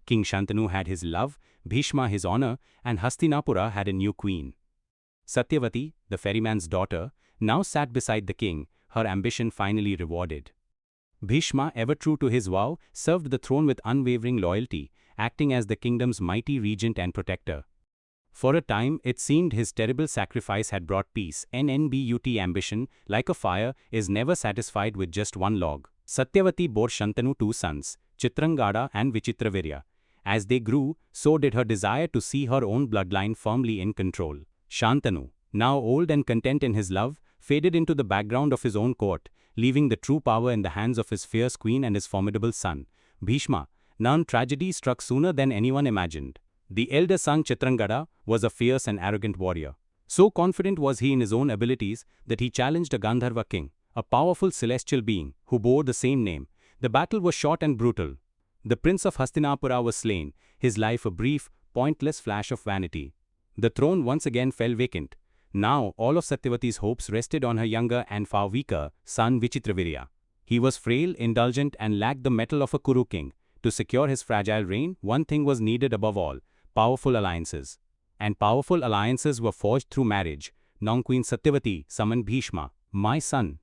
King Shantanu had his love, Bhishma his honor, and Hastinapura had a new queen. Satyavati, the ferryman's daughter, now sat beside the king, her ambition finally rewarded. Bhishma, ever true to his vow, served the throne with unwavering loyalty, acting as the kingdom's mighty regent and protector. For a time, it seemed his terrible sacrifice had brought peace. NNBUT ambition, like a fire, is never satisfied with just one log. Satyavati bore Shantanu 2 sons, Chitrangada and Vichitravirya. As they grew, so did her desire to see her own bloodline firmly in control. Shantanu, now old and content in his love, faded into the background of his own court, leaving the true power in the hands of his fierce queen and his formidable son, Bhishma. Now tragedy struck sooner than anyone imagined. The elder son Chitrangada was a fierce and arrogant warrior. So confident was he in his own abilities that he challenged a Gandharva king, a powerful celestial being, who bore the same name. The battle was short and brutal. The prince of Hastinapura was slain, his life a brief, pointless flash of vanity. The throne once again fell vacant. Now all of Satyavati's hopes rested on her younger and far weaker son Vichitravirya. He was frail, indulgent, and lacked the mettle of a Kuru king. To secure his fragile reign, one thing was needed above all: powerful alliances. And powerful alliances were forged through marriage. Now Queen Satyavati summoned Bhishma. "My son,"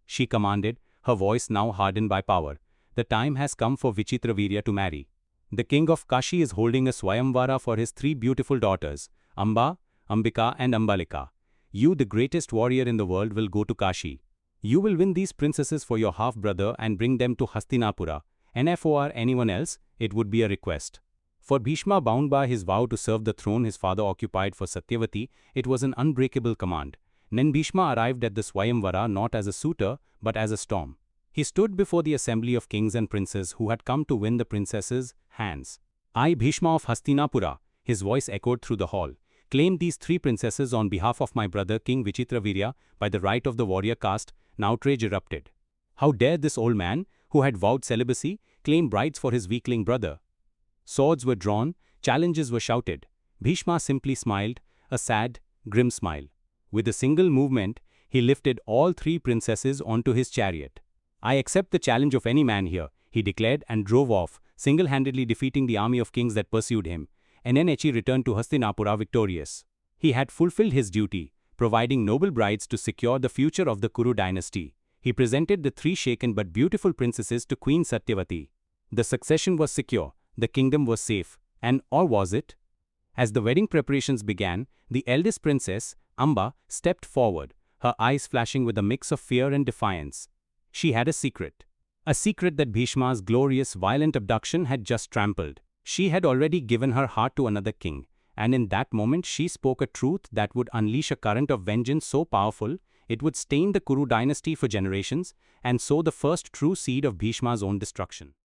she commanded, her voice now hardened by power. "The time has come for Vichitravirya to marry. The king of Kashi is holding a Swayamvara for his 3 beautiful daughters, Amba, Ambika and Ambalika. You, the greatest warrior in the world, will go to Kashi. You will win these princesses for your half-brother and bring them to Hastinapura. And for anyone else, it would be a request." For Bhishma, bound by his vow to serve the throne his father occupied for Satyavati, it was an unbreakable command. Then Bhishma arrived at the Swayamvara not as a suitor, but as a storm. He stood before the assembly of kings and princes who had come to win the princesses' hands. "I, Bhishma of Hastinapura," his voice echoed through the hall, "claim these 3 princesses on behalf of my brother King Vichitravirya by the right of the warrior caste." Now outrage erupted. How dare this old man, who had vowed celibacy, claim brides for his weakling brother? Swords were drawn, challenges were shouted. Bhishma simply smiled, a sad, grim smile. With a single movement, he lifted all 3 princesses onto his chariot. "I accept the challenge of any man here," he declared, and drove off, single-handedly defeating the army of kings that pursued him. And he returned to Hastinapura victorious. He had fulfilled his duty, providing noble brides to secure the future of the Kuru dynasty. He presented the 3 shaken but beautiful princesses to Queen Satyavati. The succession was secure, the kingdom was safe, or was it? As the wedding preparations began, the eldest princess, Amba, stepped forward, her eyes flashing with a mix of fear and defiance. She had a secret that Bhishma's glorious, violent abduction had just trampled. She had already given her heart to another king, and in that moment she spoke a truth that would unleash a current of vengeance so powerful, it would stain the Kuru dynasty for generations, and sow the first true seed of Bhishma's own destruction.